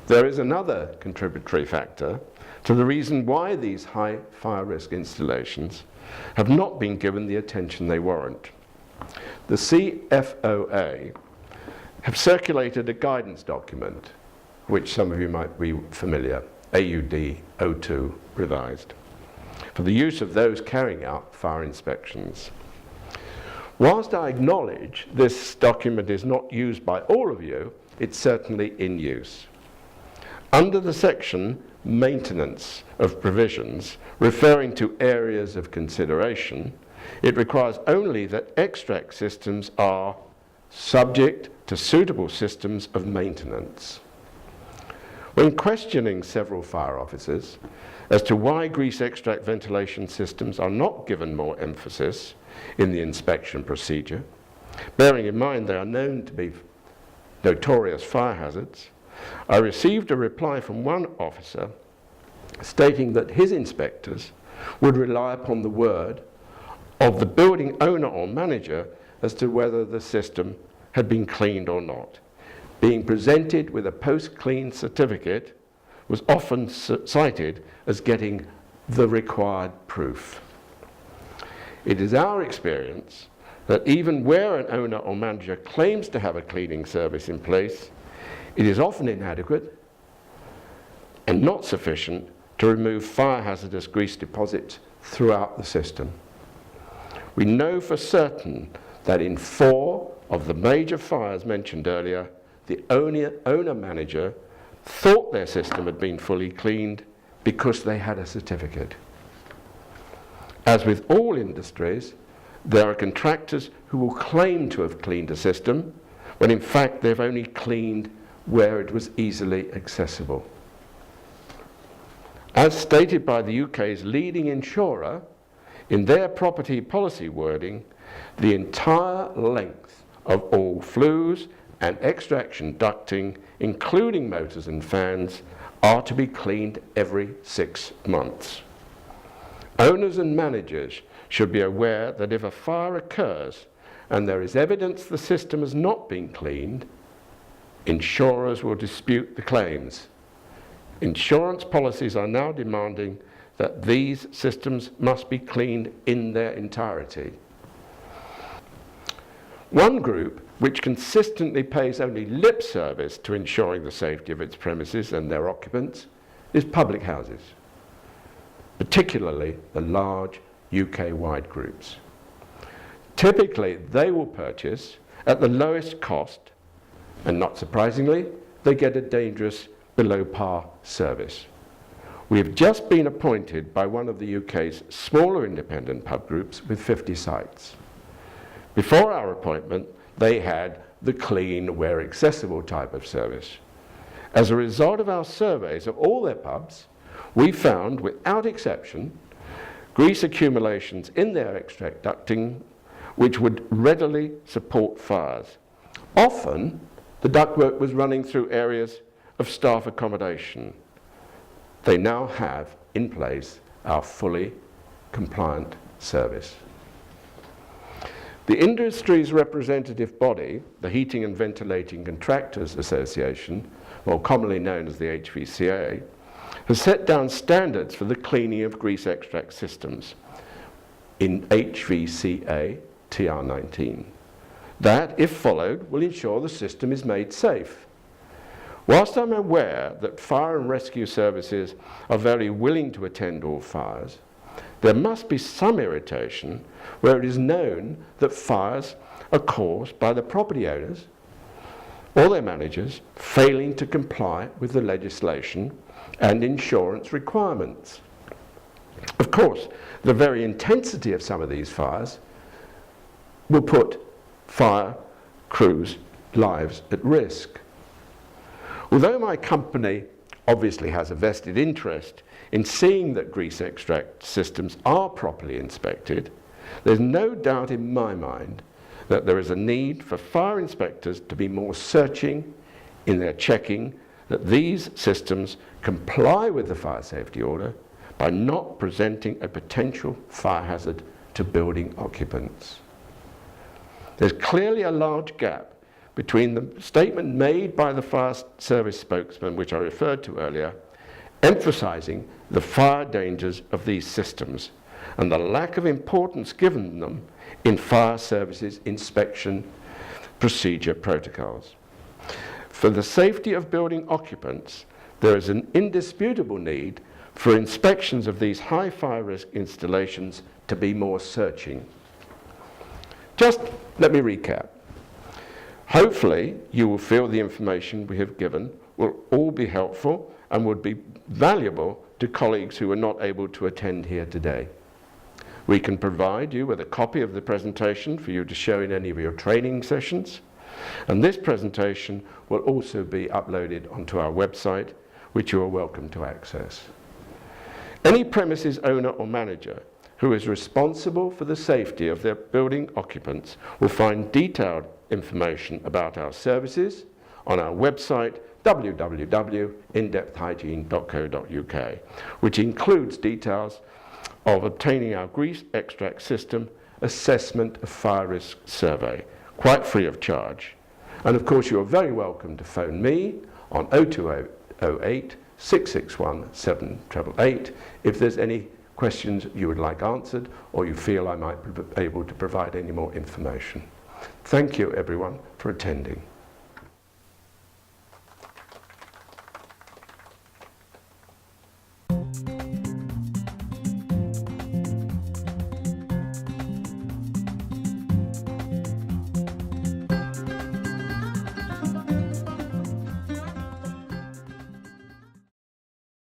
there is another contributory factor to the reason why these high fire risk installations have not been given the attention they warrant. The CFOA have circulated a guidance document, which some of you might be familiar, AUD 02 revised, for the use of those carrying out fire inspections. Whilst I acknowledge this document is not used by all of you, it's certainly in use. Under the section Maintenance of Provisions, referring to areas of consideration, it requires only that extract systems are subject to suitable systems of maintenance. When questioning several fire officers as to why grease extract ventilation systems are not given more emphasis in the inspection procedure, bearing in mind they are known to be notorious fire hazards, I received a reply from one officer stating that his inspectors would rely upon the word of the building owner or manager as to whether the system had been cleaned or not. Being presented with a post-clean certificate was often cited as getting the required proof. It is our experience that even where an owner or manager claims to have a cleaning service in place, it is often inadequate and not sufficient to remove fire hazardous grease deposits throughout the system. We know for certain that in 4 of the major fires mentioned earlier, the owner-manager thought their system had been fully cleaned because they had a certificate. As with all industries, there are contractors who will claim to have cleaned a system when in fact they've only cleaned where it was easily accessible. As stated by the UK's leading insurer, in their property policy wording, the entire length of all flues and extraction ducting, including motors and fans, are to be cleaned every 6 months. Owners and managers should be aware that if a fire occurs and there is evidence the system has not been cleaned, insurers will dispute the claims. Insurance policies are now demanding that these systems must be cleaned in their entirety. One group which consistently pays only lip service to ensuring the safety of its premises and their occupants is public houses, particularly the large UK-wide groups. Typically, they will purchase at the lowest cost, and not surprisingly, they get a dangerous below par service. We have just been appointed by one of the UK's smaller independent pub groups with 50 sites. Before our appointment, they had the clean where accessible type of service. As a result of our surveys of all their pubs, we found, without exception, grease accumulations in their extract ducting which would readily support fires. Often, the ductwork was running through areas of staff accommodation. They now have in place our fully compliant service. The industry's representative body, the Heating and Ventilating Contractors Association, more commonly known as the HVCA, has set down standards for the cleaning of grease extract systems in HVCA TR19 that, if followed, will ensure the system is made safe. Whilst I'm aware that fire and rescue services are very willing to attend all fires, there must be some irritation where it is known that fires are caused by the property owners or their managers failing to comply with the legislation and insurance requirements. Of course, the very intensity of some of these fires will put fire crews' lives at risk. Although my company obviously has a vested interest in seeing that grease extract systems are properly inspected, there's no doubt in my mind that there is a need for fire inspectors to be more searching in their checking that these systems comply with the fire safety order by not presenting a potential fire hazard to building occupants. There's clearly a large gap between the statement made by the fire service spokesman, which I referred to earlier, emphasising the fire dangers of these systems and the lack of importance given them in fire services inspection procedure protocols. For the safety of building occupants, there is an indisputable need for inspections of these high fire risk installations to be more searching. Just let me recap. Hopefully, you will feel the information we have given will all be helpful and would be valuable to colleagues who are not able to attend here today. We can provide you with a copy of the presentation for you to show in any of your training sessions, and this presentation will also be uploaded onto our website, which you are welcome to access. Any premises owner or manager who is responsible for the safety of their building occupants will find detailed information about our services on our website www.indepthhygiene.co.uk, which includes details of obtaining our grease extract system assessment of fire risk survey, quite free of charge. And of course, you are very welcome to phone me on 0208 661 7888 if there's any questions you would like answered or you feel I might be able to provide any more information. Thank you, everyone, for attending.